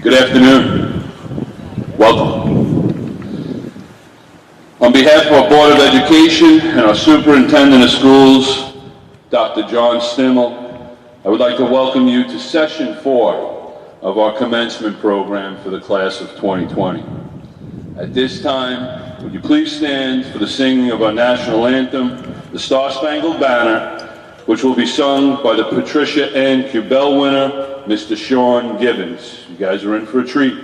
Good afternoon. Welcome. On behalf of our Board of Education and our Superintendent of Schools, Dr. John Stimmel, I would like to welcome you to Session 4 of our commencement program for the class of 2020. At this time, would you please stand for the singing of our national anthem, the Star-Spangled Banner, which will be sung by the Patricia Ann Cubell winner, Mr. Sean Gibbons. You guys are in for a treat.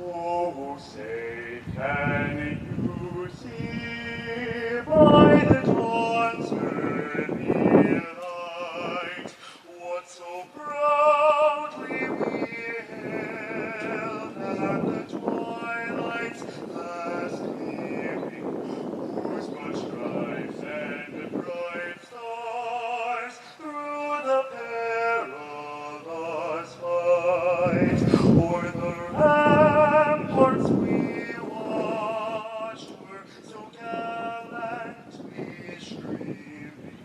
Oh, say, can you see by the dawn's early light what so proudly we hailed at the twilight's last gleaming, whose broad stripes and bright stars through the perilous fight o'er the ramparts we watched were so gallantly streaming,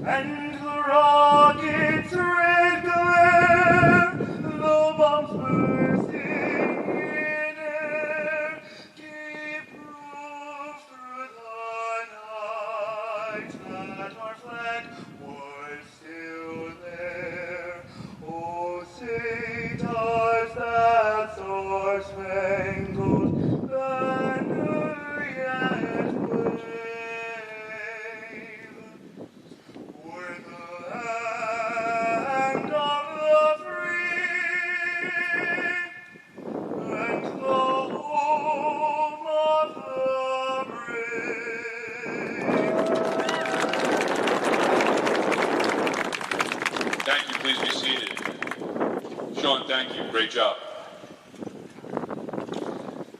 and the rockets' red glare, the bombs bursting in air, gave proof through the night that our flag was still there. Oh, say does that star-spangled banner yet wave o'er the land of the free and the home of the brave? Thank you. Please be seated. Sean, thank you. Great job.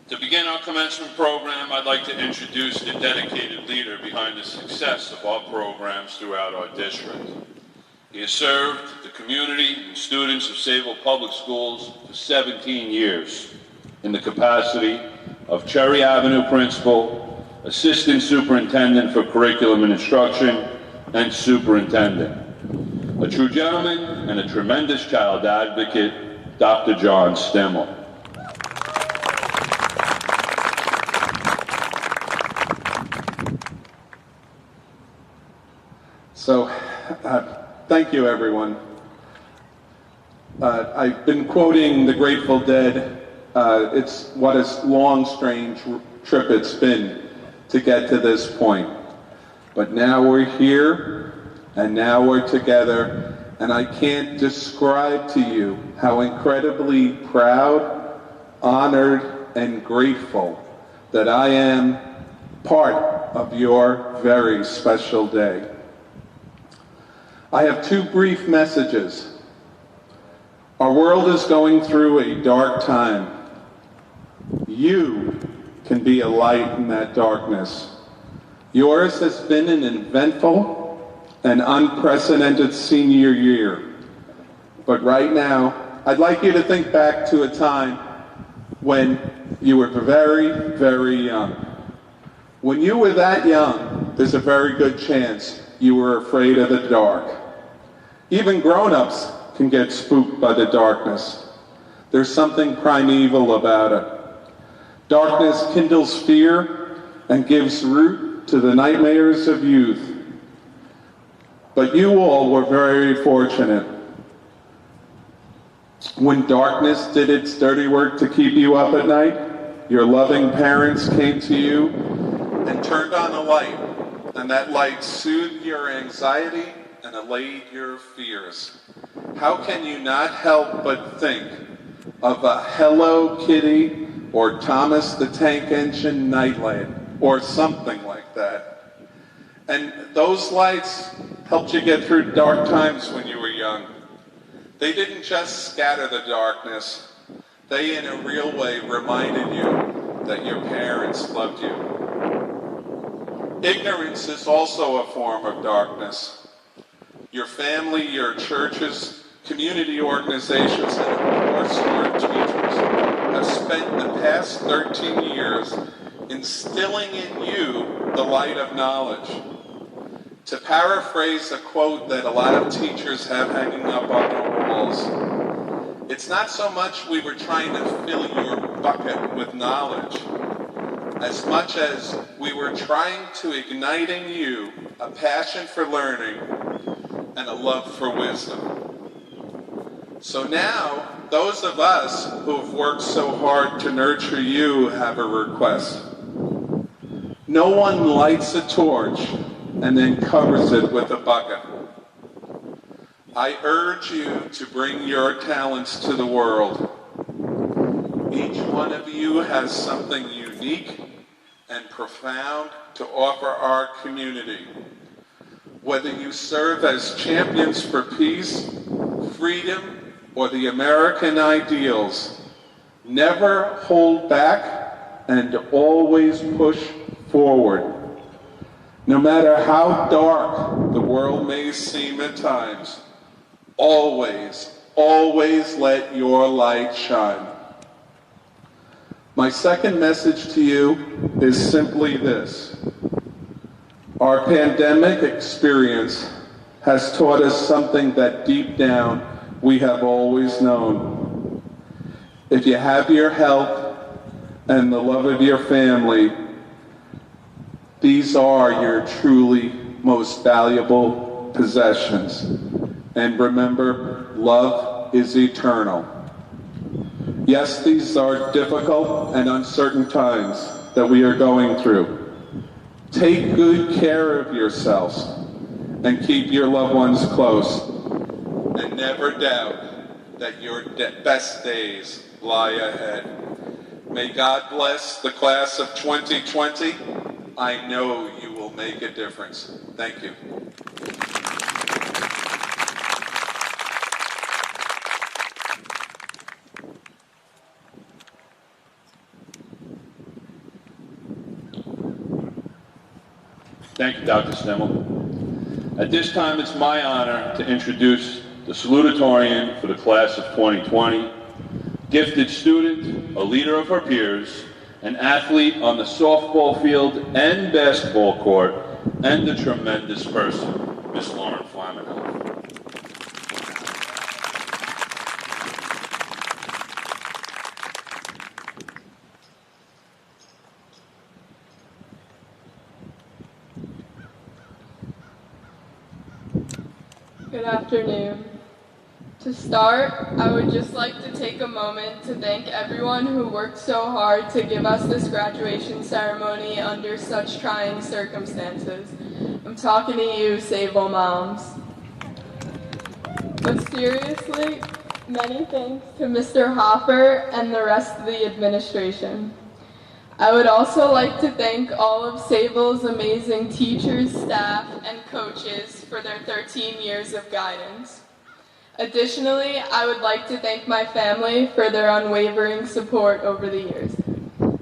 To begin our commencement program, I'd like to introduce the dedicated leader behind the success of our programs throughout our district. He has served the community and students of Sayville Public Schools for 17 years in the capacity of Cherry Avenue Principal, Assistant Superintendent for Curriculum and Instruction, and Superintendent. A true gentleman and a tremendous child advocate, Dr. John Stimmel. So, thank you, everyone. I've been quoting the Grateful Dead. It's what a long, strange trip it's been to get to this point. But now we're here, and now we're together, and I can't describe to you how incredibly proud, honored, and grateful that I am part of your very special day. I have two brief messages. Our world is going through a dark time. You can be a light in that darkness. Yours has been an eventful and unprecedented senior year. But right now, I'd like you to think back to a time when you were very, very young. When you were that young, there's a very good chance you were afraid of the dark. Even grown-ups can get spooked by the darkness. There's something primeval about it. Darkness kindles fear and gives root to the nightmares of youth. But you all were very fortunate. When darkness did its dirty work to keep you up at night, your loving parents came to you and turned on a light, and that light soothed your anxiety and allayed your fears. How can you not help but think of a Hello Kitty or Thomas the Tank Engine nightlight or something like that? And those lights helped you get through dark times when you were young. They didn't just scatter the darkness. They, in a real way, reminded you that your parents loved you. Ignorance is also a form of darkness. Your family, your churches community organizations, and of course your teachers have spent the past 13 years instilling in you the light of knowledge. To paraphrase a quote that a lot of teachers have hanging up on their walls, it's not so much we were trying to fill your bucket with knowledge, as much as we were trying to ignite in you a passion for learning and a love for wisdom. So now, those of us who have worked so hard to nurture you have a request. No one lights a torch and then covers it with a bucket. I urge you to bring your talents to the world. Each one of you has something unique and profound to offer our community. Whether you serve as champions for peace, freedom, or the American ideals, never hold back and always push forward. No matter how dark the world may seem at times, always, always let your light shine. My second message to you is simply this. Our pandemic experience has taught us something that deep down we have always known. If you have your health and the love of your family, these are your truly most valuable possessions. And remember, love is eternal. Yes, these are difficult and uncertain times that we are going through. Take good care of yourselves and keep your loved ones close. And never doubt that your best days lie ahead. May God bless the class of 2020. I know you will make a difference. Thank you. Thank you, Dr. Stemmel. At this time, it's my honor to introduce the Salutatorian for the class of 2020, gifted student, a leader of her peers, an athlete on the softball field and basketball court, and a tremendous person, Miss Lauren Flaminel. Good afternoon. To start, I would just like to take a moment to thank everyone who worked so hard to give us this graduation ceremony under such trying circumstances. I'm talking to you, Sayville moms. But seriously, many thanks to Mr. Hopper and the rest of the administration. I would also like to thank all of Sayville's amazing teachers, staff, and coaches for their 13 years of guidance. Additionally, I would like to thank my family for their unwavering support over the years.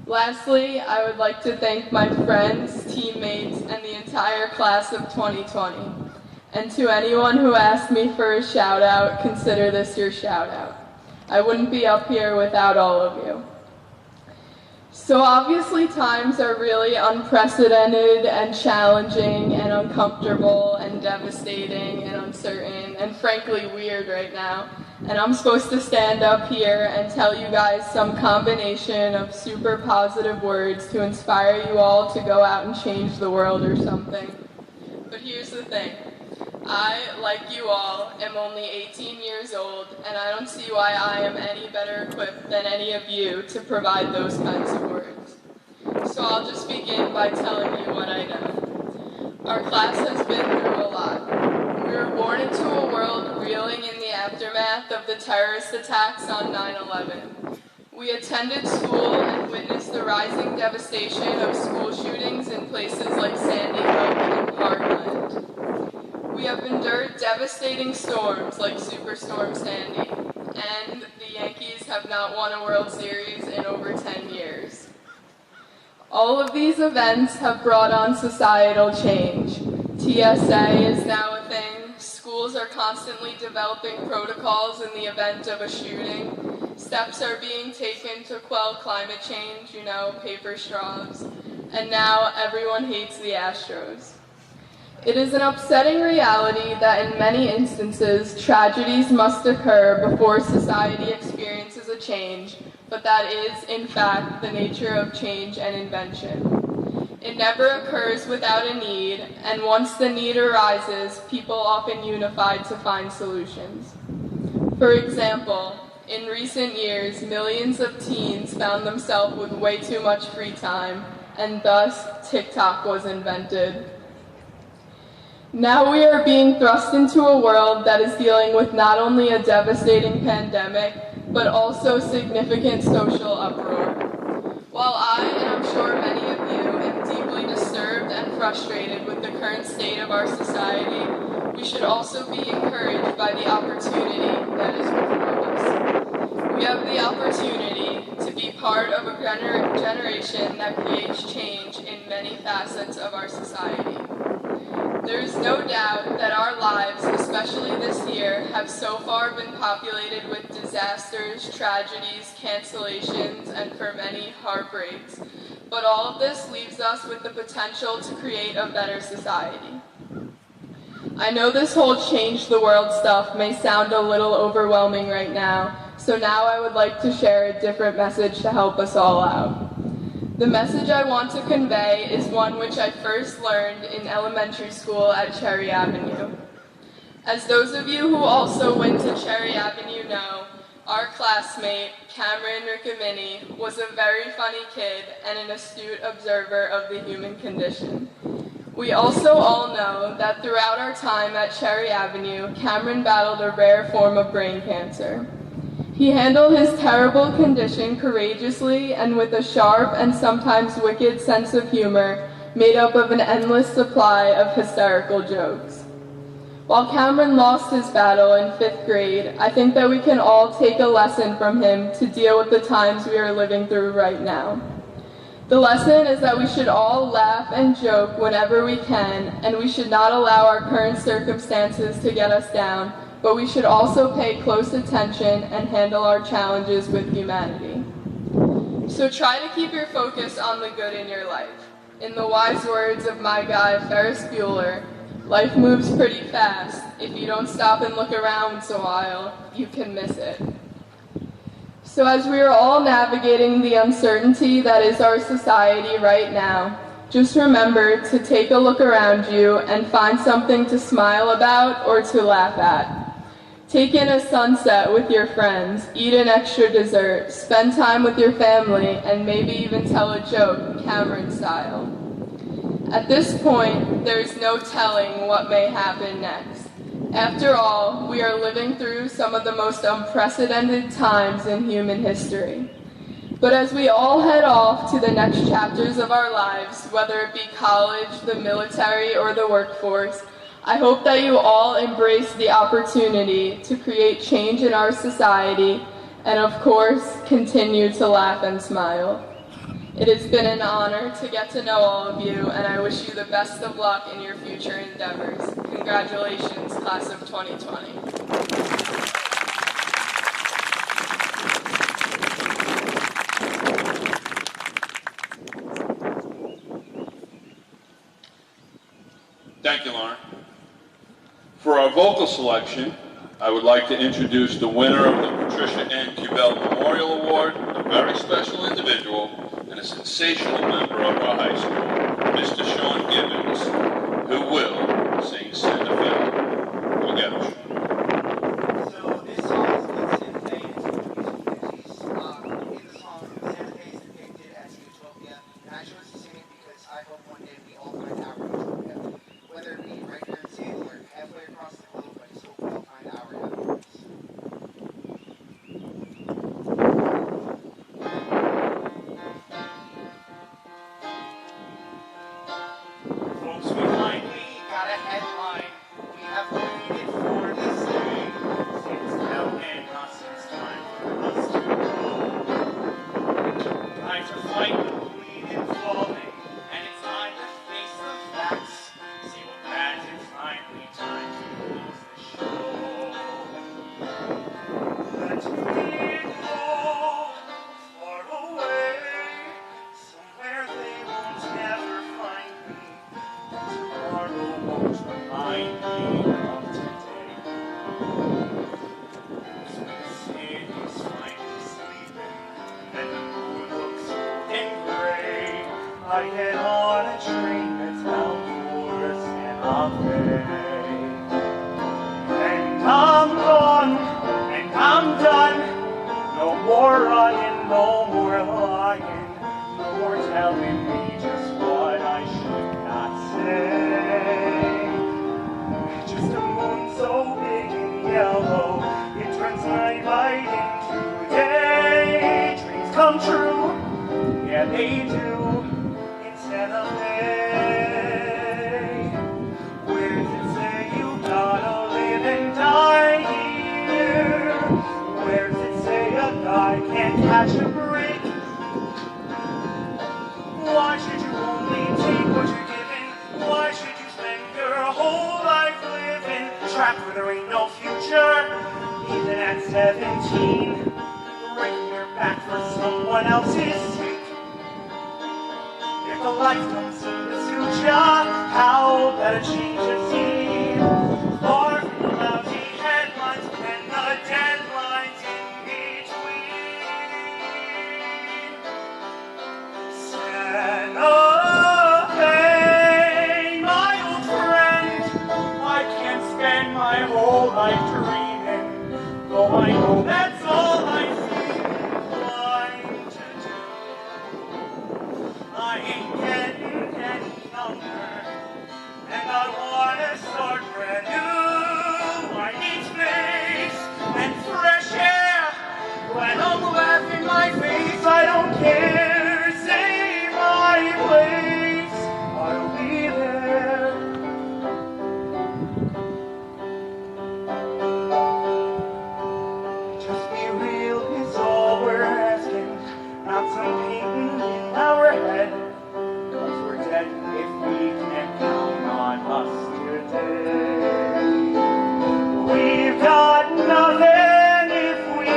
Lastly, I would like to thank my friends, teammates, and the entire class of 2020. And to anyone who asked me for a shout out, consider this your shout out. I wouldn't be up here without all of you. So obviously times are really unprecedented and challenging and uncomfortable and devastating and uncertain and frankly weird right now. And I'm supposed to stand up here and tell you guys some combination of super positive words to inspire you all to go out and change the world or something. But here's the thing. I, like you all, am only 18 years old, and I don't see why I am any better equipped than any of you to provide those kinds of words. So I'll just begin by telling you what I know. Our class has been through a lot. We were born into a world reeling in the aftermath of the terrorist attacks on 9/11. We attended school and witnessed the rising devastation of school shootings in places like Sandy Hook and Parkland. We have endured devastating storms like Superstorm Sandy, and the Yankees have not won a World Series in over 10 years. All of these events have brought on societal change. TSA is now a thing, school schools are constantly developing protocols in the event of a shooting. Steps are being taken to quell climate change, paper straws. And now everyone hates the Astros. It is an upsetting reality that in many instances, tragedies must occur before society experiences a change, but that is, in fact, the nature of change and invention. It never occurs without a need, and once the need arises, people often unify to find solutions. For example, in recent years, millions of teens found themselves with way too much free time, and thus TikTok was invented. Now we are being thrust into a world that is dealing with not only a devastating pandemic, but also significant social uproar. While I, and I'm sure many of you, am deeply disturbed and frustrated with the current state of our society, we should also be encouraged by the opportunity that is before us. We have the opportunity to be part of a generation that creates change in many facets of our society. There is no doubt that our lives, especially this year, have so far been populated with disasters, tragedies, cancellations, and for many, heartbreaks. But all of this leaves us with the potential to create a better society. I know this whole change the world stuff may sound a little overwhelming right now, so now I would like to share a different message to help us all out. The message I want to convey is one which I first learned in elementary school at Cherry Avenue. As those of you who also went to Cherry Avenue know, our classmate, Cameron Riccomini, was a very funny kid and an astute observer of the human condition. We also all know that throughout our time at Cherry Avenue, Cameron battled a rare form of brain cancer. He handled his terrible condition courageously and with a sharp and sometimes wicked sense of humor made up of an endless supply of hysterical jokes. While Cameron lost his battle in 5th grade, I think that we can all take a lesson from him to deal with the times we are living through right now. The lesson is that we should all laugh and joke whenever we can, and we should not allow our current circumstances to get us down, but we should also pay close attention and handle our challenges with humanity. So try to keep your focus on the good in your life. In the wise words of my guy Ferris Bueller, life moves pretty fast. If you don't stop and look around once in a while, you can miss it. So as we are all navigating the uncertainty that is our society right now, just remember to take a look around you and find something to smile about or to laugh at. Take in a sunset with your friends, eat an extra dessert, spend time with your family, and maybe even tell a joke, Cameron style. At this point, there is no telling what may happen next. After all, we are living through some of the most unprecedented times in human history. But as we all head off to the next chapters of our lives, whether it be college, the military, or the workforce, I hope that you all embrace the opportunity to create change in our society and, of course, continue to laugh and smile. It has been an honor to get to know all of you, and I wish you the best of luck in your future endeavors. Congratulations, class of 2020. Thank you, Lauren. For our vocal selection, I would like to introduce the winner of the Patricia N. Cubell Memorial Award, a very special individual and a sensational member of our high school, Mr. Sean Gibbons, who will sing Santa Fe. Go get it, Sean. So this song is listed in May of 2050s. In the song, Santa Fe is depicted as utopia, and I chose to sing it because I hope one day we all find our utopia. Whether it be right here in Sayville or halfway across the globe, I just hope we all find our happiness. Folks behind me got a headline. more running, no more lying, no more telling me just what I should not say. Just a moon so big and yellow, it turns night light into day. Dreams come true, yeah they do, instead of they. Where does it say you gotta live and die here? Where does it say a guy can't catch a break? Why should you only take what you're given? Why should you spend your whole life living trapped where there ain't no future? Even at 17, breaking your back for someone else's sake. If the life don't seem to suit ya, how better change the scene? Far from the lousy headlines and the deadlines in between. Santa Fe, my old friend, I can't spend my whole life dreaming, though I know that's all I seem inclined to do. I ain't getting any younger, and I wanna start brand new. I need space and fresh air. When I'm laughing my face, I don't care. Say my place, I'll be there. Just be real is all we're asking, not some painting in our head. 'Cause we're dead if we can't count on us today. We've got nothing if we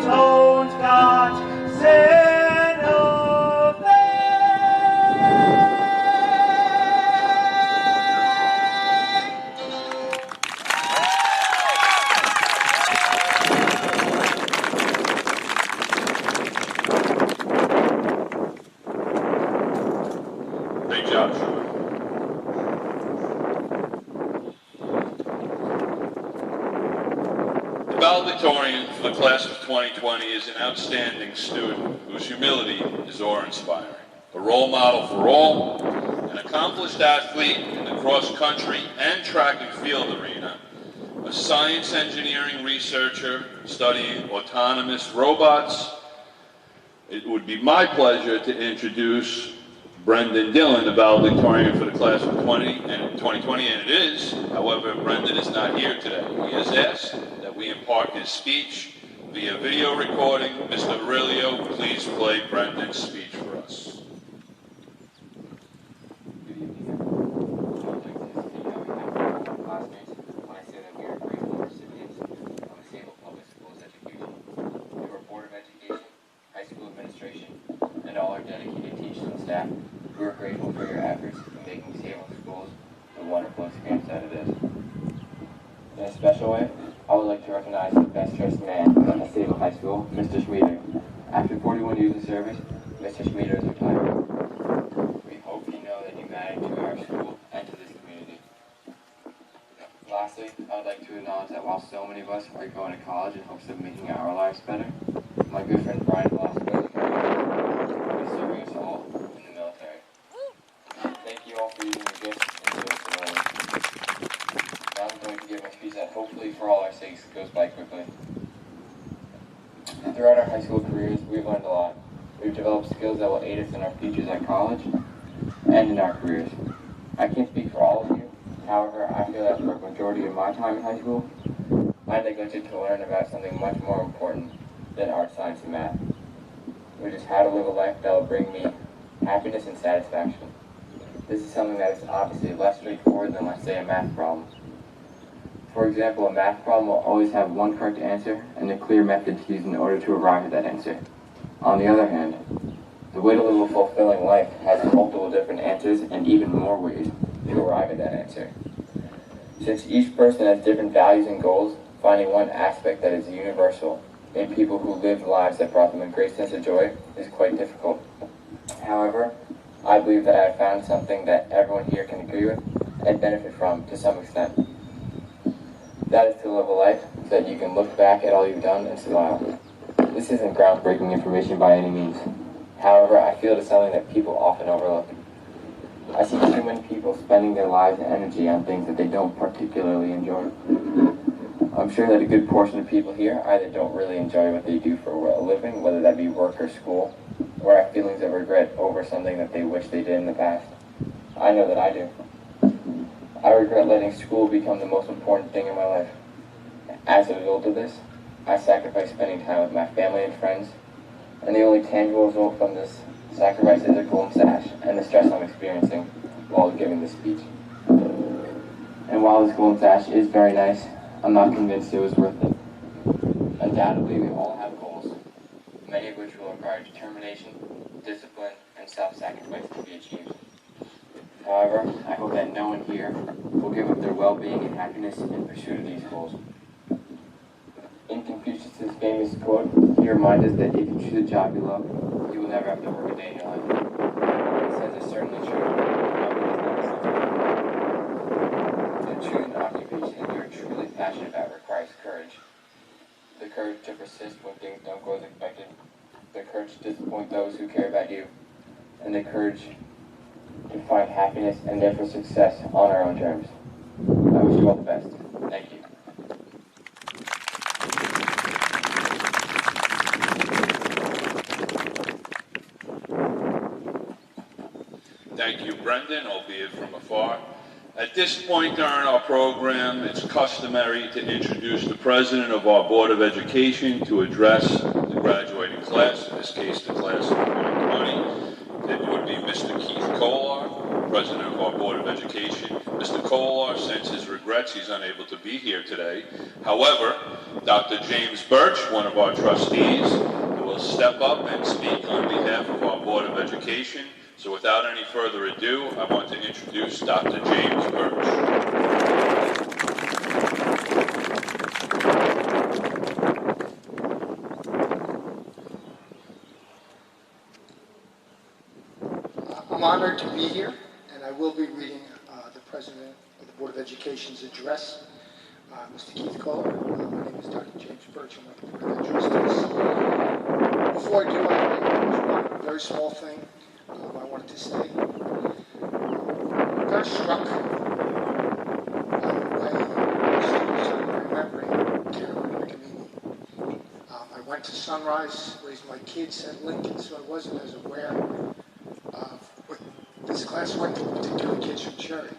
don't got Santa Fe. Great job, Sean. The valedictorian for the class of 2020 is an outstanding student whose humility is awe-inspiring. A role model for all, an accomplished athlete in the cross-country and track and field arena, a science engineering researcher studying autonomous robots. It would be my pleasure to introduce Brendan Dillon, the valedictorian for the class of 2020, and it is. However, Brendan is not here today. He has asked that we impart his speech via video recording. Mr. Aurelio, please play Brendan's speech for us. Good evening, everyone. I would like to speak on behalf of all my classmates when I say that we are grateful recipients of the Sayville Public Schools education. To our Board of Education, high school administration, and all our dedicated teachers and staff, we are grateful for your efforts in making Sayville schools the wonderful experience that it is. In a special way, I would like to recognize the best dressed man at Sayville High School, Mr. Schmieder. After 41 years of service, Mr. Schmieder is retiring. We hope you know that you matter to our school and to this community. Lastly, I would like to acknowledge that while so many of us are going to college in hopes of making our lives better, my good friend Brian Velasquez is serving us all in the military. Thank you all for using your gifts and doing so well. Now I'm going to give my speech that hopefully for all our sakes goes by quickly. Throughout our high school careers, we've learned a lot. We've developed skills that will aid us in our futures at college and in our careers. I can't speak for all of you. However, I feel that for a majority of my time in high school, I neglected to learn about something much more important than art, science, and math, which is how to live a life that will bring me happiness and satisfaction. This is something that is obviously less straightforward than, let's say, a math problem. For example, a math problem will always have one correct answer and a clear method to use in order to arrive at that answer. On the other hand, the way to live a fulfilling life has multiple different answers and even more ways to arrive at that answer. Since each person has different values and goals, finding one aspect that is universal in people who live lives that brought them a great sense of joy is quite difficult. However, I believe that I have found something that everyone here can agree with and benefit from to some extent. That is to live a life so that you can look back at all you've done and smile. This isn't groundbreaking information by any means. However, I feel it is something that people often overlook. I see too many people spending their lives and energy on things that they don't particularly enjoy. I'm sure that a good portion of people here either don't really enjoy what they do for a living, whether that be work or school, or have feelings of regret over something that they wish they did in the past. I know that I do. I regret letting school become the most important thing in my life. As a result of this, I sacrifice spending time with my family and friends, and the only tangible result from this sacrifice is a golden sash and the stress I'm experiencing while giving this speech. And while this golden sash is very nice, I'm not convinced it was worth it. Undoubtedly, we all have goals, many of which will require determination, discipline, and self-sacrifice to be achieved. However, I hope that no one here will give up their well-being and happiness in pursuit of these goals. In Confucius' famous quote, he reminds us that if you choose a job you love, you will never have to work a day in your life. What he says is certainly true. To choose an occupation that you're truly passionate about requires courage. The courage to persist when things don't go as expected. The courage to disappoint those who care about you. And the courage to find happiness and therefore success on our own terms. I wish you all the best. Thank you. Thank you, Brendan, albeit from afar. At this point during our program, it's customary to introduce the president of our Board of Education to address the graduating class, in this case the class of 2020. It would be Mr. Keith Kolar, president of our Board of Education. Mr. Kolar sends his regrets he's unable to be here today. However, Dr. James Birch, one of our trustees, will step up and speak on behalf of our Board of Education. So without any further ado, I want to introduce Dr. James Birch. I'm honored to be here, and I will be reading the President of the Board of Education's address, Mr. Keith Kohler. My name is Dr. James Birch. I'm with the Board of Trustees. Before I do, I have one very small thing I wanted to say. I'm very struck by the way students are remembering caring in the community. I went to Sunrise, raised my kids at Lincoln, so I wasn't as aware of what this class went through, particularly kids from Cherry.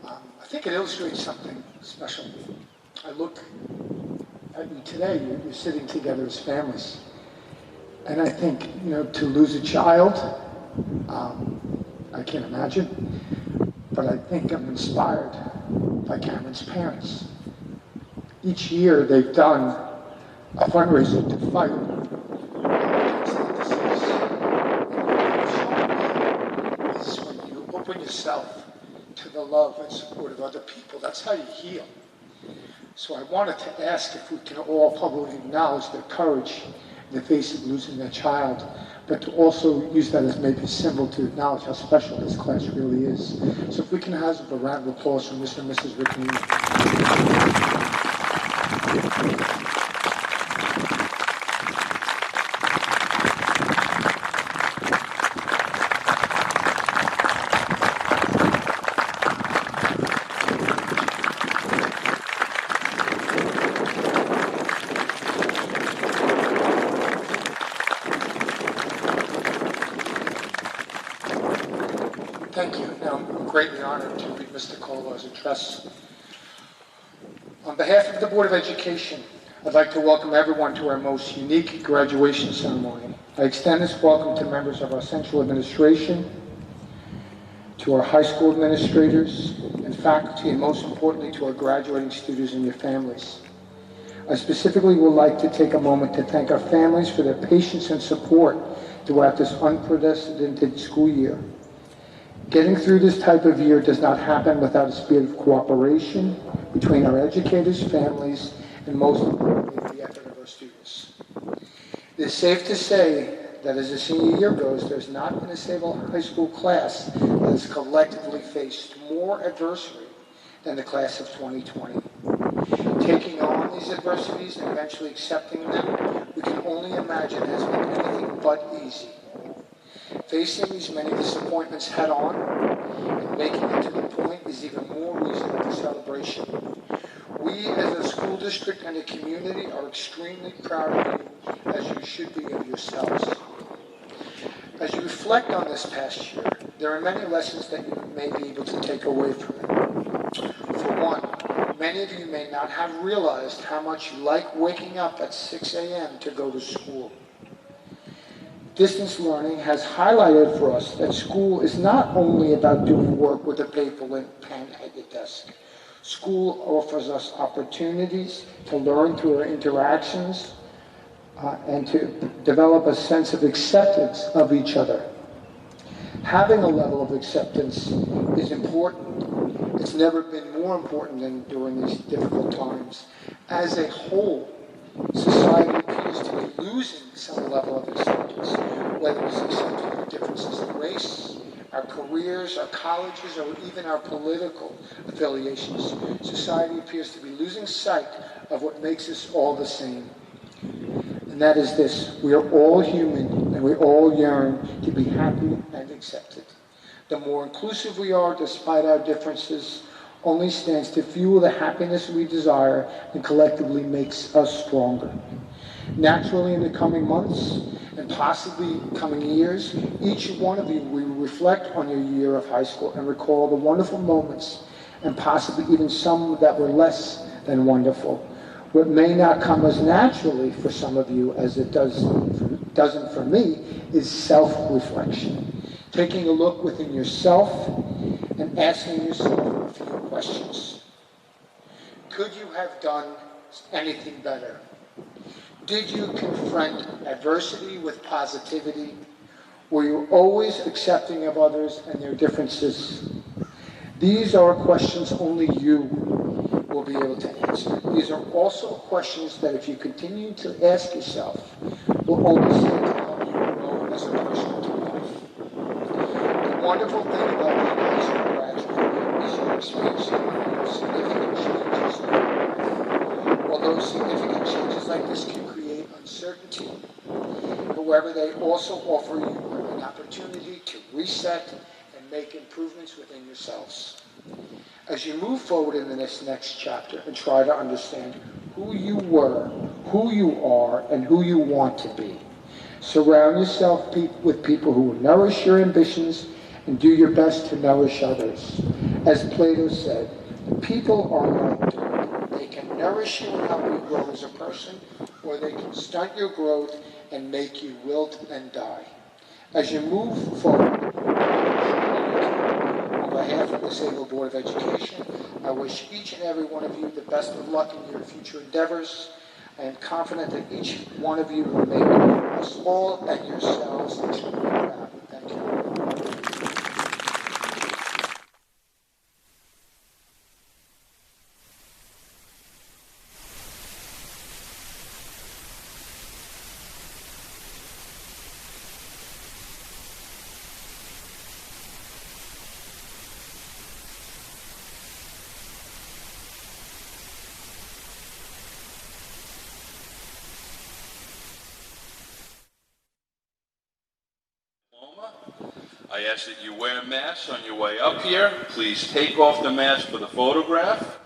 I think it illustrates something special. I look at you today, you're sitting together as families. And I think, to lose a child, I can't imagine, but I think I'm inspired by Cameron's parents. Each year they've done a fundraiser to fight against the disease. And what is when you open yourself to the love and support of other people. That's how you heal. So I wanted to ask if we can all publicly acknowledge their courage in the face of losing their child, but to also use that as maybe a symbol to acknowledge how special this class really is. So if we can have a round of applause for Mr. and Mrs. Rickney. Thank you. Now, I'm greatly honored to read Mr. Kohler's address. On behalf of the Board of Education, I'd like to welcome everyone to our most unique graduation ceremony. I extend this welcome to members of our central administration, to our high school administrators and faculty, and most importantly to our graduating students and your families. I specifically would like to take a moment to thank our families for their patience and support throughout this unprecedented school year. Getting through this type of year does not happen without a spirit of cooperation between our educators, families, and most importantly, the effort of our students. It is safe to say that as the senior year goes, there's not been a Sayville High School class that has collectively faced more adversity than the class of 2020. Taking on these these adversities and eventually accepting them, we can only imagine has been anything but easy. Facing these many disappointments head on and making it to the point is even more reason for celebration. We as a school district and a community are extremely proud of you, as you should be of yourselves. As you reflect on this past year, there are many lessons that you may be able to take away from it. For one, many of you may not have realized how much you like waking up at 6 a.m. to go to school. Distance learning has highlighted for us that school is not only about doing work with a paper and pen at your desk. School offers us opportunities to learn through our interactions and to develop a sense of acceptance of each other. Having a level of acceptance is important. It's never been more important than during these difficult times. As a whole, society appears to be losing some level of acceptance, whether it's accepting the differences in race, our careers, our colleges, or even our political affiliations. Society appears to be losing sight of what makes us all the same. And that is this: we are all human, and we all yearn to be happy and accepted. The more inclusive we are, despite our differences, only stands to fuel the happiness we desire and collectively makes us stronger. Naturally, in the coming months and possibly coming years, each one of you will reflect on your year of high school and recall the wonderful moments and possibly even some that were less than wonderful. What may not come as naturally for some of you as it doesn't for me is self-reflection. Taking a look within yourself and asking yourself a few questions. Could you have done anything better? Did you confront adversity with positivity? Were you always accepting of others and their differences? These are questions only you will be able to answer. These are also questions that if you continue to ask yourself, will only stand to help you grow as a person through life. The wonderful thing about being a high school graduate is you're experiencing significant changes in your life. Although significant changes like this can create uncertainty, however, they also offer you an opportunity to reset and make improvements within yourselves. As you move forward in this next chapter and try to understand who you were, who you are, and who you want to be, surround yourself with people who will nourish your ambitions and do your best to nourish others. As Plato said, people are like dirt. They can nourish you and help you grow as a person, or they can stunt your growth and make you wilt and die. As you move forward, on behalf of the Sayville Board of Education, I wish each and every one of you the best of luck in your future endeavors. I am confident that each one of you will make us all and yourselves extremely proud. Thank you. I ask that you wear masks on your way up here. Please take off the mask for the photograph.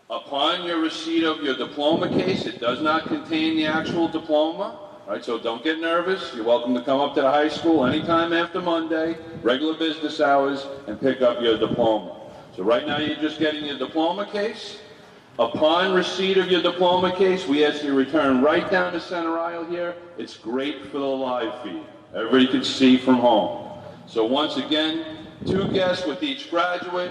Upon your receipt of your diploma case, it does not contain the actual diploma. All right, so don't get nervous. You're welcome to come up to the high school anytime after Monday, regular business hours, and pick up your diploma. So right now you're just getting your diploma case. Upon receipt of your diploma case, we ask you to return right down the center aisle here. It's great for the live feed. Everybody can see from home. So once again, 2 guests with each graduate.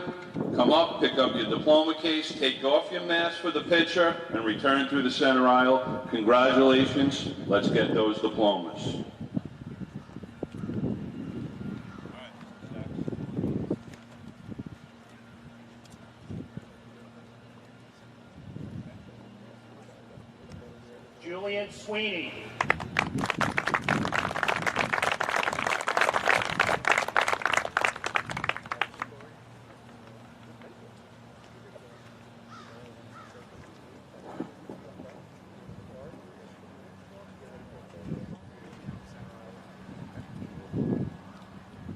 Come up, pick up your diploma case, take off your mask for the picture, and return through the center aisle. Congratulations. Let's get those diplomas. Julian Sweeney.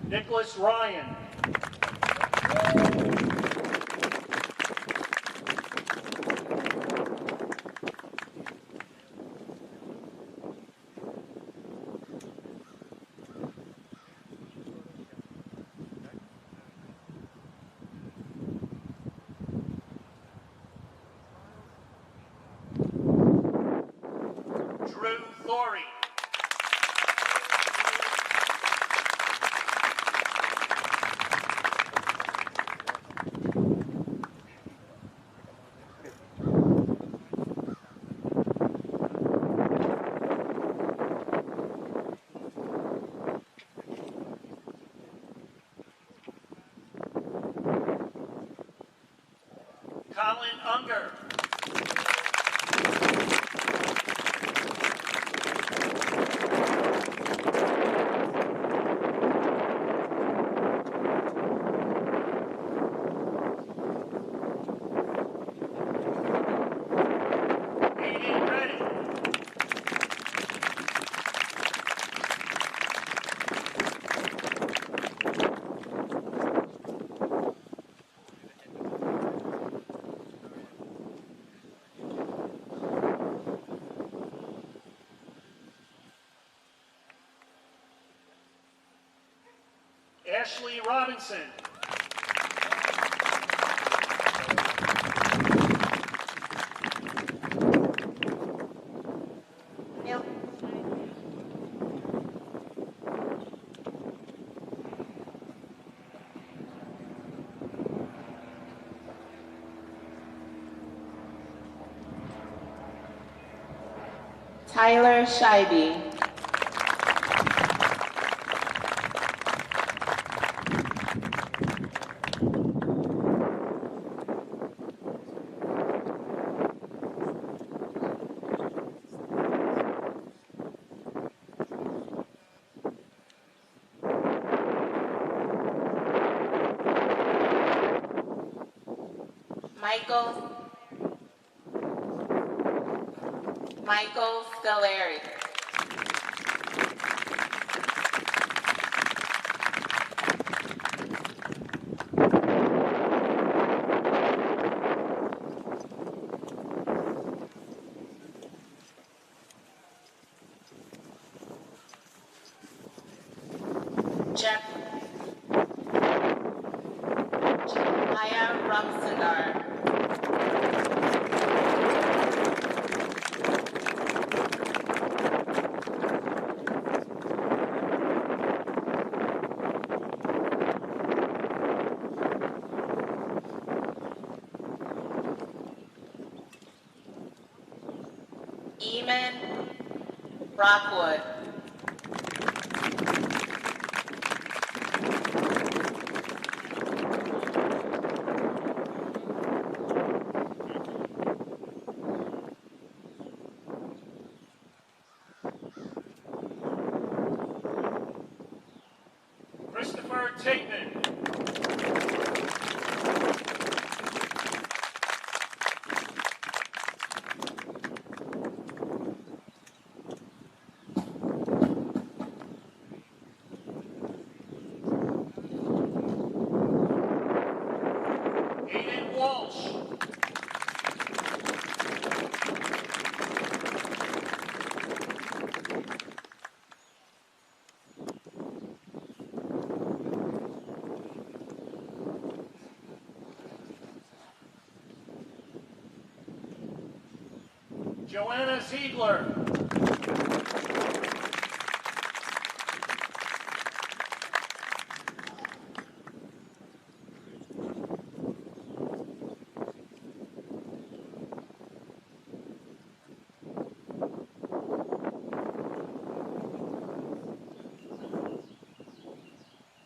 Nicholas Ryan. Drew Thorey. Colin Unger. Aiden Reddy. Ashley Robinson. Nope. Tyler Scheibe. Michael Scaleri. Jeremiah Rumsandar. Eamon Rockwood. Christopher Tateman. Aiden Walsh. Joanna Ziegler.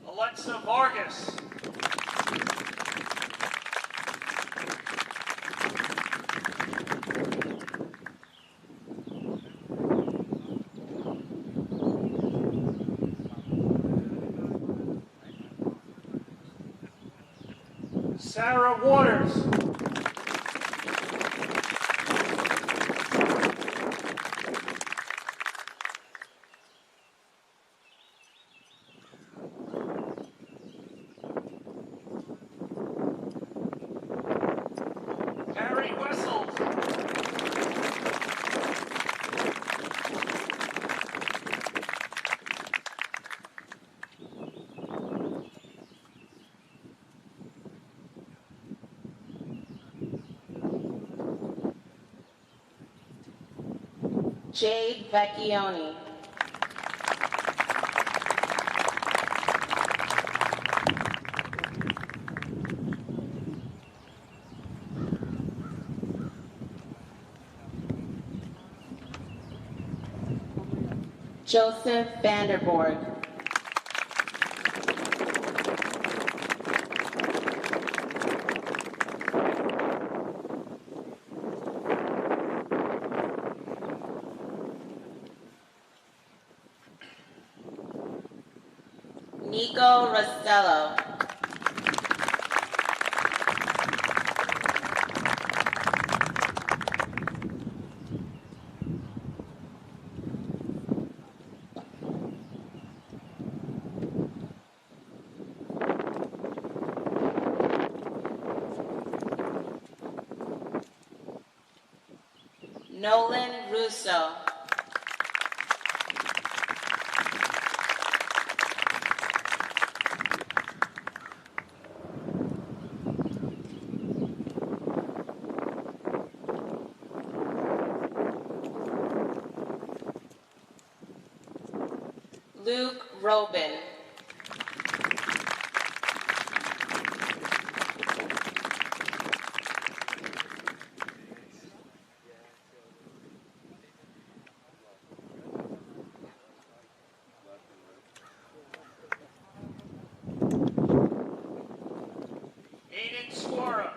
Alexa Vargas. Sarah Waters. Jade Vecchioni. Joseph Vanderborg. Nico Rostello. Nolan Russo. Luke Robin. Aiden Swara.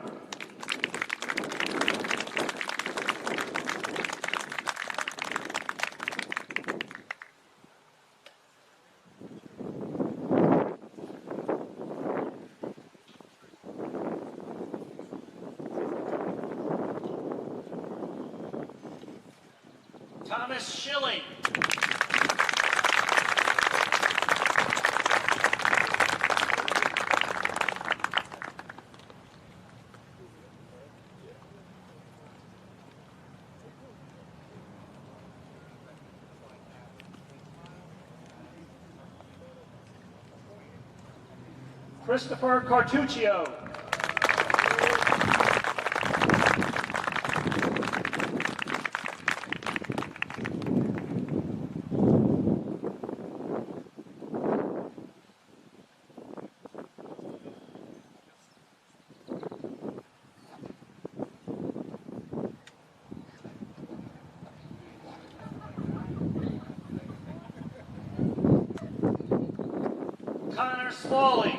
Thomas Schilling. Christopher Cartuccio. Connor Smalley.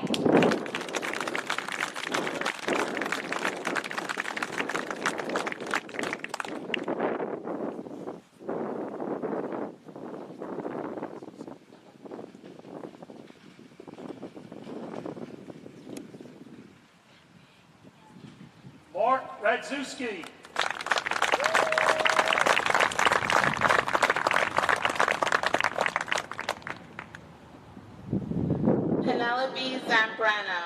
Mark Radzuski. Penelope Zambrano.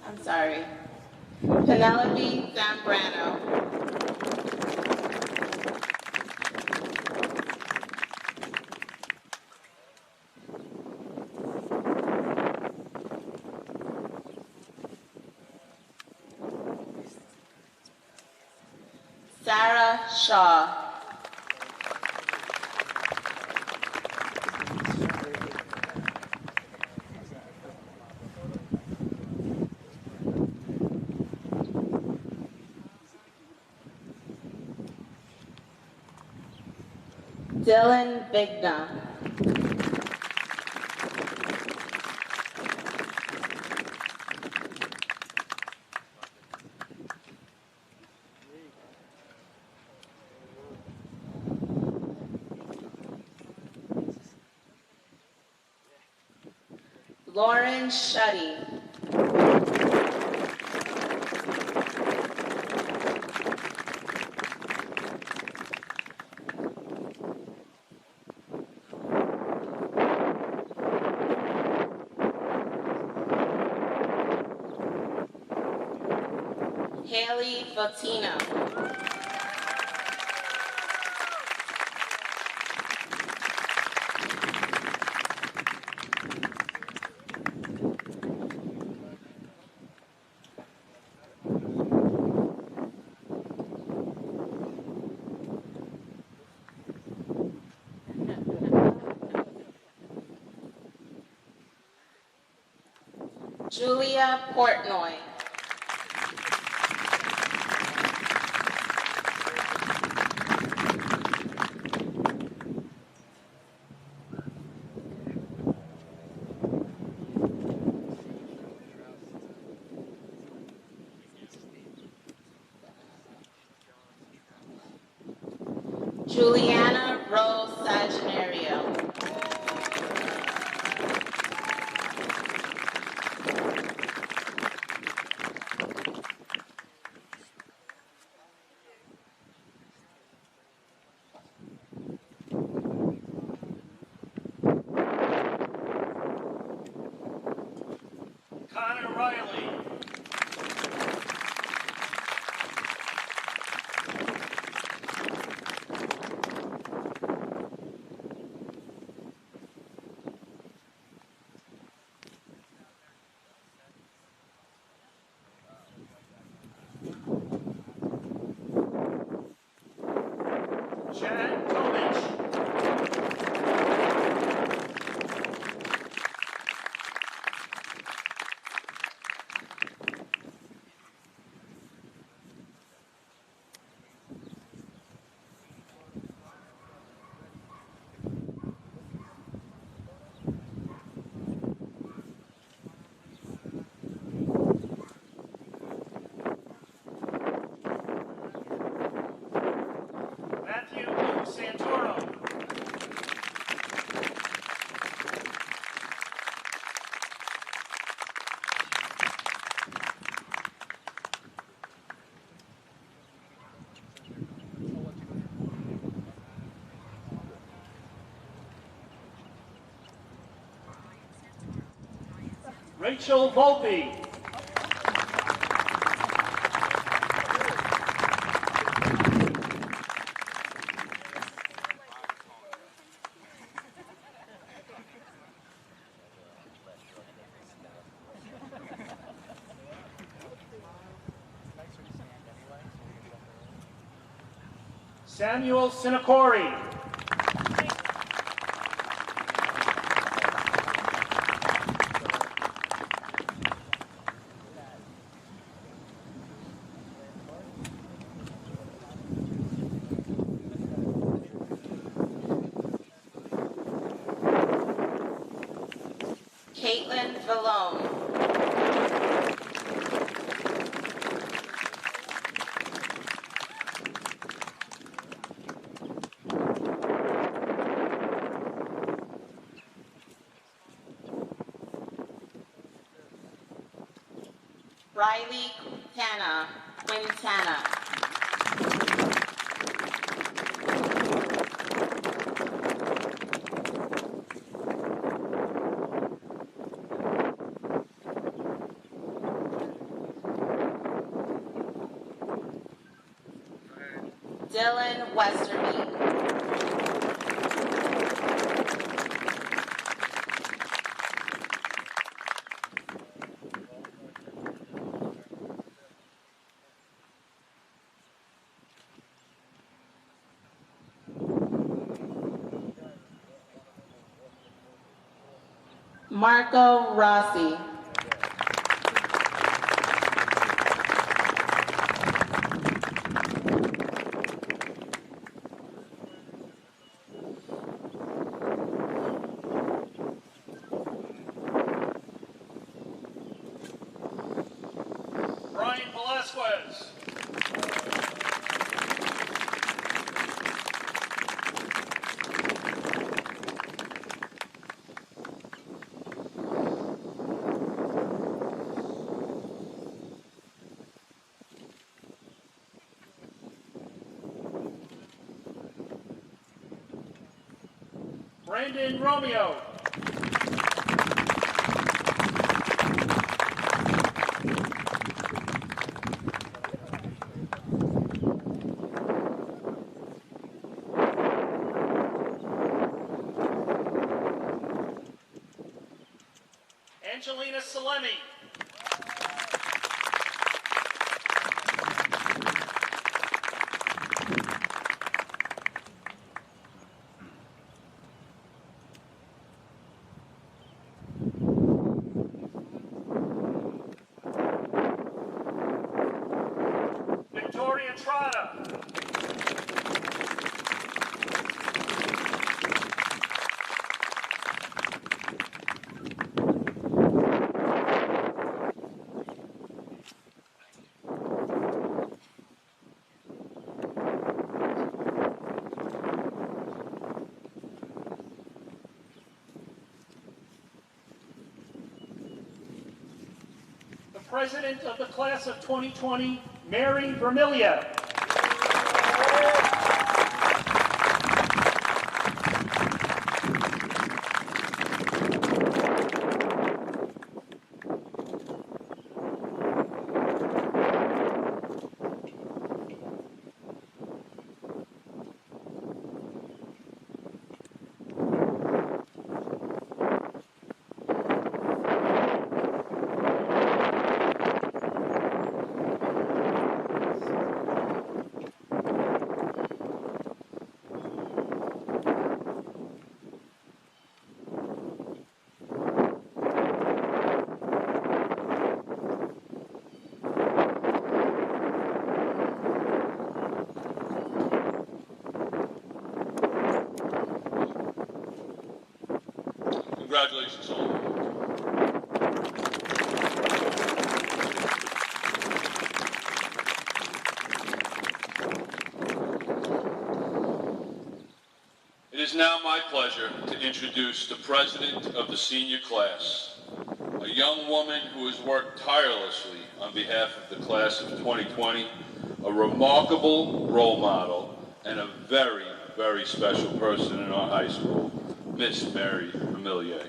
I'm sorry. Penelope Zambrano. Sarah Shaw. Dylan Vigna. Lauren Shuddy. Haley Fotino. Julia Portnoy. Juliana Rose Saginario. Connor Riley. Chad Tomich. Matthew Santoro. Rachel Volpe. Samuel Sinacori. Caitlin Vallone. Riley Quintana. Dylan Westerby. Marco Rossi. Brian Velasquez. Brandon Romeo. Angelina Salemi. Trotta. President of the class of 2020, Mary Vermilia. Congratulations, all. It is now my pleasure to introduce the president of the senior class, a young woman who has worked tirelessly on behalf of the class of 2020, a remarkable role model, and a very, very special person in our high school, Miss Mary Vermilia.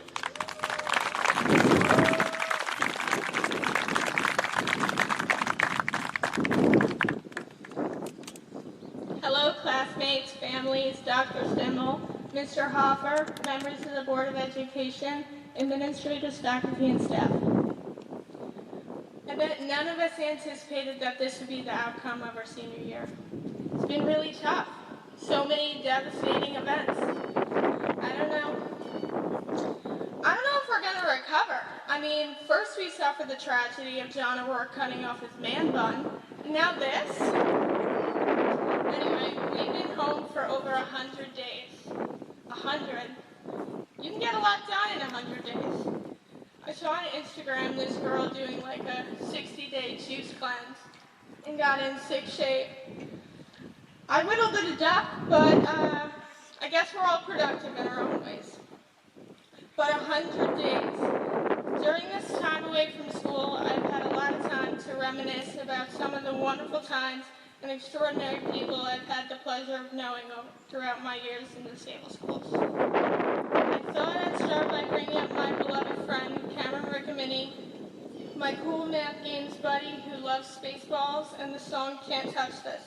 Hello, classmates, families, Dr. Stimmel, Mr. Hoffer, members of the Board of Education, administrators, faculty, and staff. I bet none of us anticipated that this would be the outcome of our senior year. It's been really tough. So many devastating events. I don't know if we're going to recover. I mean, first we suffered the tragedy of John O'Rourke cutting off his man bun. Now this. Anyway, we've been home for over 100 days. 100. You can get a lot done in 100 days. I saw on Instagram this girl doing like a 60-day juice cleanse and got in sick shape. I whittled it a duck, but I guess we're all productive in our own ways. But 100 days. During this time away from school, I've had a lot of time to reminisce about some of the wonderful times and extraordinary people I've had the pleasure of knowing throughout my years in the Sayville schools. I thought I'd start by bringing up my beloved friend, Cameron Riccomini, my cool math games buddy who loves Spaceballs and the song Can't Touch This.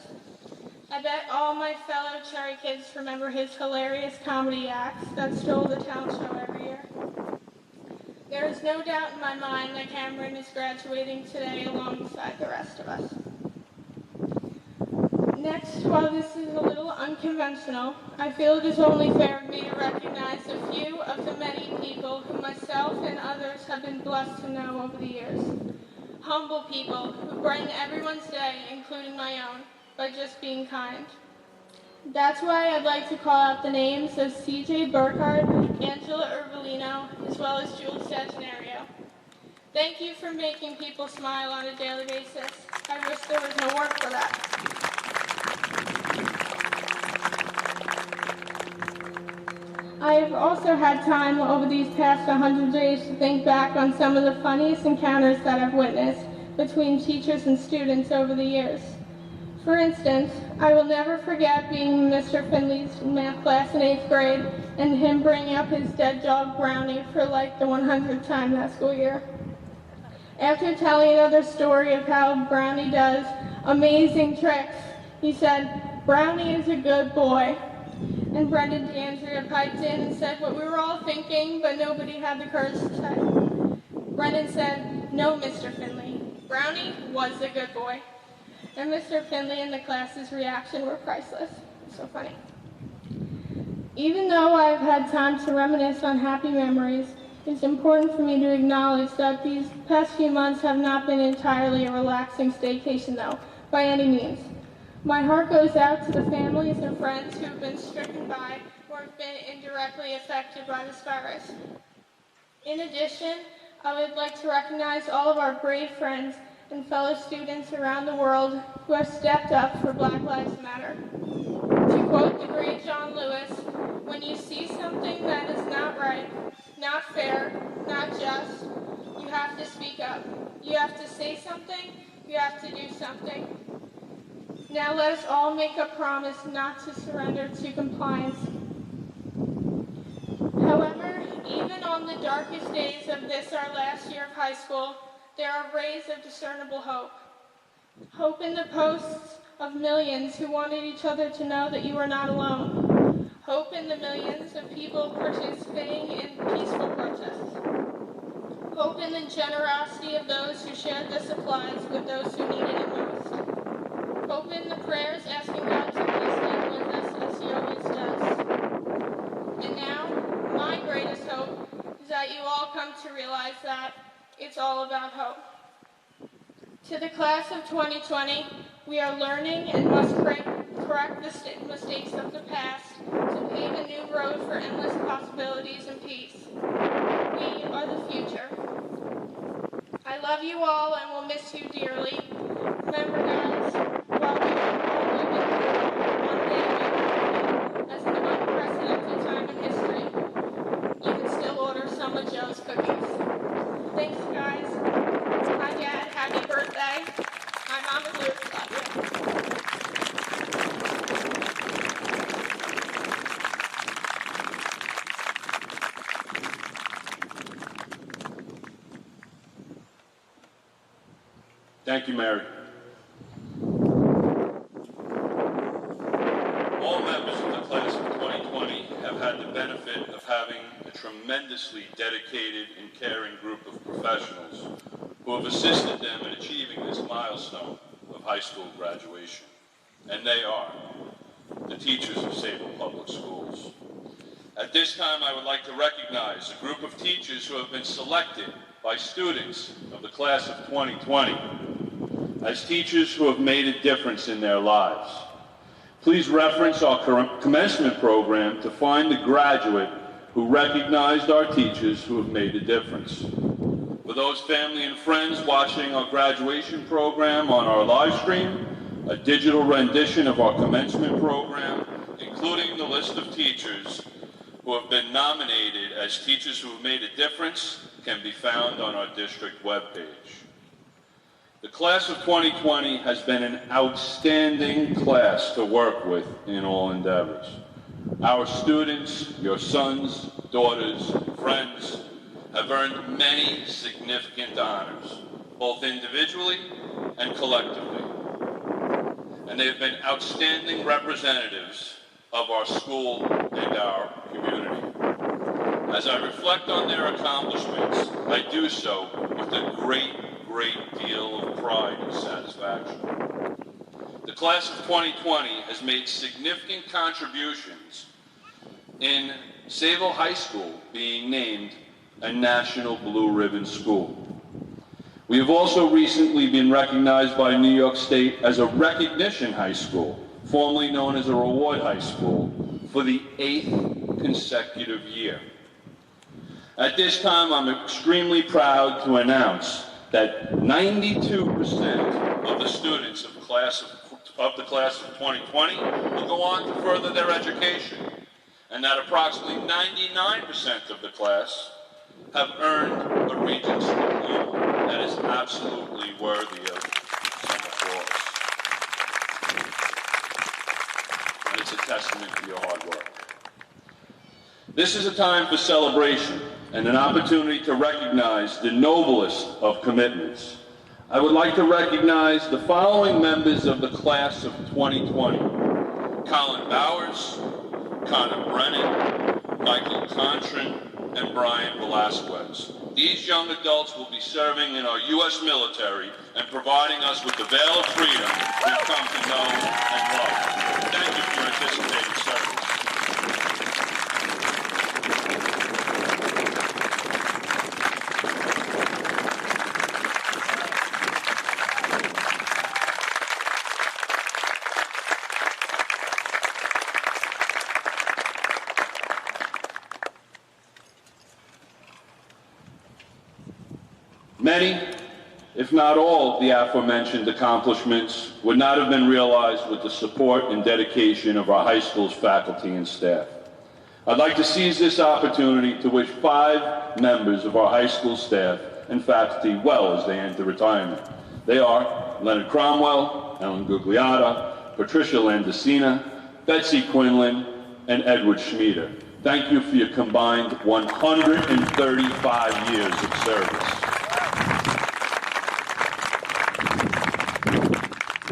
I bet all my fellow Cherry kids remember his hilarious comedy acts that stole the talent show every year. There is no doubt in my mind that Cameron is graduating today alongside the rest of us. Next, while this is a little unconventional, I feel it is only fair of me to recognize a few of the many people who myself and others have been blessed to know over the years. Humble people who brighten everyone's day, including my own, by just being kind. That's why I'd like to call out the names of C.J. Burkhardt, Angela Urbalino, as well as Jules Sagenario. Thank you for making people smile on a daily basis. I wish there was no work for that. I have also had time over these past 100 days to think back on some of the funniest encounters that I've witnessed between teachers and students over the years. For instance, I will never forget being in Mr. Finley's math class in 8th grade and him bringing up his dead dog Brownie for like the 100th time that school year. After telling another story of how Brownie does amazing tricks, he said, "Brownie is a good boy." And Brendan DeAndrea piped in and said what we were all thinking, but nobody had the courage to say. Brendan said, "No, Mr. Finley, Brownie was a good boy." And Mr. Finley and the class's reaction were priceless. So funny. Even though I've had time to reminisce on happy memories, it's important for me to acknowledge that these past few months have not been entirely a relaxing staycation though, by any means. My heart goes out to the families and friends who have been stricken by or have been indirectly affected by this virus. In addition, I would like to recognize all of our brave friends and fellow students around the world who have stepped up for Black Lives Matter. To quote the great John Lewis, when you see something that is not right, not fair, not just, you have to speak up. You have to say something, you have to do something. Now let us all make a promise not to surrender to compliance. However, even on the darkest days of this, our last year of high school, there are rays of discernible hope. Hope in the posts of millions who wanted each other to know that you are not alone. Hope in the millions of people participating in peaceful protests. Hope in the generosity of those who shared the supplies with those who needed it most. Hope in the prayers asking God to please stand with us as He always does. And now, my greatest hope is that you all come to realize that it's all about hope. To the class of 2020, we are learning and must correct the mistakes of the past to pave a new road for endless possibilities and peace. We are the future. I love you all and will miss you dearly. Remember, guys, while we are all living through one day as an unprecedented time in history, you can still order some of Joe's cookies. Thanks, guys. Hi, Dad. Happy birthday. My mom and Luke love you. Thank you, Mary. All members of the class of 2020 have had the benefit of having a tremendously dedicated and caring group of professionals who have assisted them in achieving this milestone of high school graduation. And they are the teachers of Sayville Public Schools. At this time, I would like to recognize a group of teachers who have been selected by students of the class of 2020 as teachers who have made a difference in their lives. Please reference our commencement program to find the graduate who recognized our teachers who have made a difference. For those family and friends watching our graduation program on our live stream, a digital rendition of our commencement program, including the list of teachers who have been nominated as teachers who have made a difference, can be found on our district webpage. The class of 2020 has been an outstanding class to work with in all endeavors. Our students, your sons, daughters, friends, have earned many significant honors, both individually and collectively. And they've been outstanding representatives of our school and our community. As I reflect on their accomplishments, I do so with a great deal of pride and satisfaction. The class of 2020 has made significant contributions in Sayville High School being named a National Blue Ribbon School. We have also recently been recognized by New York State as a Recognition High School, formerly known as a Reward High School, for the 8th consecutive year. At this time, I'm extremely proud to announce that 92% of the students of the class of 2020 will go on to further their education, and that approximately 99% of the class have earned a Regents Diploma that is absolutely worthy of some applause. And it's a testament to your hard work. This is a time for celebration and an opportunity to recognize the noblest of commitments. I would like to recognize the following members of the class of 2020. Colin Bowers, Connor Brennan, Michael Contrin, and Brian Velasquez. These young adults will be serving in our U.S. military and providing us with the veil of freedom we've come to know and love. Thank you for your anticipated service. Many, if not all, of the aforementioned accomplishments would not have been realized with the support and dedication of our high school's faculty and staff. I'd like to seize this opportunity to wish 5 members of our high school staff and faculty well as they enter retirement. They are Leonard Cromwell, Ellen Gugliotta, Patricia Landesina, Betsy Quinlan, and Edward Schmieder. Thank you for your combined 135 years of service.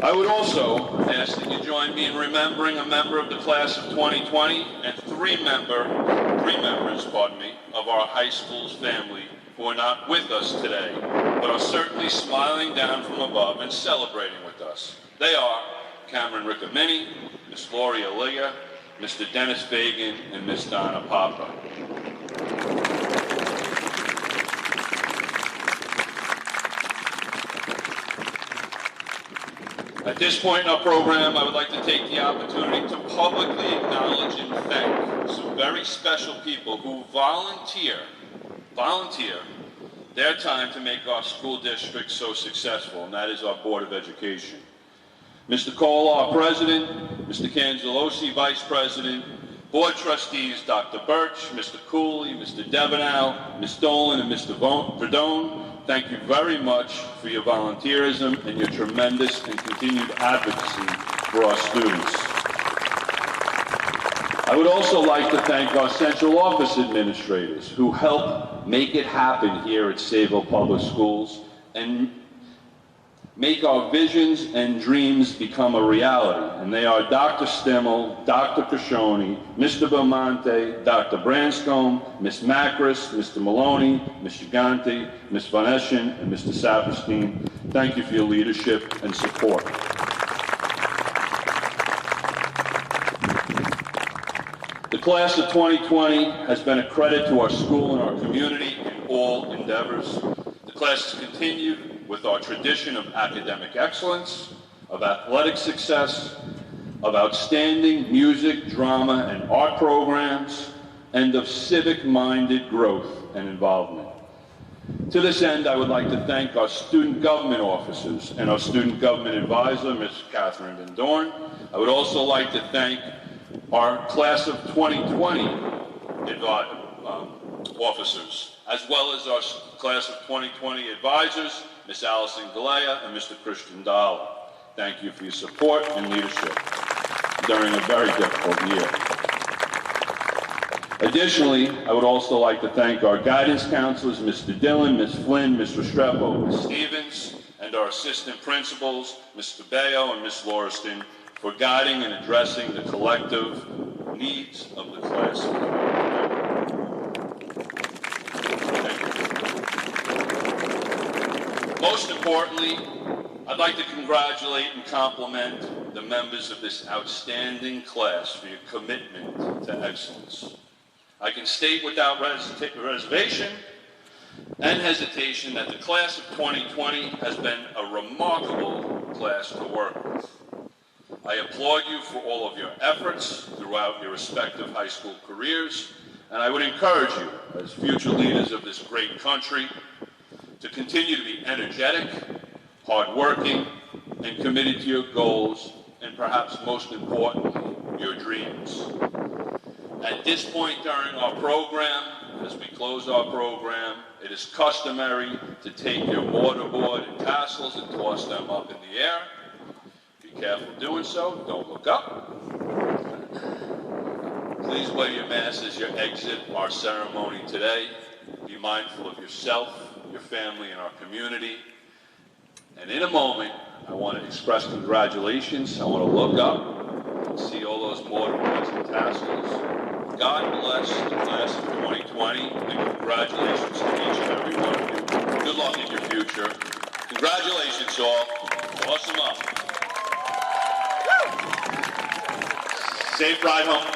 I would also ask that you join me in remembering a member of the class of 2020 and 3 members, of our high school's family who are not with us today, but are certainly smiling down from above and celebrating with us. They are Cameron Riccomini, Miss Gloria Liga, Mr. Dennis Fagan, and Miss Donna Papa. At this point in our program, I would like to take the opportunity to publicly acknowledge and thank some very special people who volunteer their time to make our school district so successful, and that is our Board of Education. Mr. Cole, our President, Mr. Cangelosi, Vice President, Board Trustees Dr. Birch, Mr. Cooley, Mr. Devenow, Ms. Dolan, and Mr. Verdone, thank you very much for your volunteerism and your tremendous and continued advocacy for our students. I would also like to thank our central office administrators who help make it happen here at Sayville Public Schools and make our visions and dreams become a reality. And they are Dr. Stimmel, Dr. Crescioni, Mr. Belmonte, Dr. Branscombe, Ms. Macris, Mr. Maloney, Ms. Gigante, Ms. Van Eschen, and Mr. Saperstein. Thank you for your leadership and support. The class of 2020 has been a credit to our school and our community in all endeavors. The class has continued with our tradition of academic excellence, of athletic success, of outstanding music, drama, and art programs, and of civic-minded growth and involvement. To this end, I would like to thank our student government officers and our student government advisor, Ms. Catherine Van Dorn. I would also like to thank our class of 2020 officers, as well as our class of 2020 advisors, Ms. Allison Galea and Mr. Christian Dahl. Thank you for your support and leadership during a very difficult year. Additionally, I would also like to thank our guidance counselors, Mr. Dillon, Ms. Flynn, Ms. Restrepo, Ms. Stevens, and our assistant principals, Mr. Bayo and Ms. Lauriston, for guiding and addressing the collective needs of the class. Most importantly, I'd like to congratulate and compliment the members of this outstanding class for your commitment to excellence. I can state without reservation and hesitation that the class of 2020 has been a remarkable class to work with. I applaud you for all of your efforts throughout your respective high school careers, and I would encourage you, as future leaders of this great country, to continue to be energetic, hardworking, and committed to your goals, and perhaps most importantly, your dreams. At this point during our program, as we close our program, it is customary to take your mortarboard and tassels and toss them up in the air. Be careful doing so, don't look up. Please wear your mask as you exit our ceremony today. Be mindful of yourself, your family, and our community. And in a moment, I want to express congratulations. I want to look up and see all those mortarboards and tassels. God bless the class of 2020, and congratulations to each and every one of you. Good luck in your future. Congratulations, all. Awesome up. Safe ride home.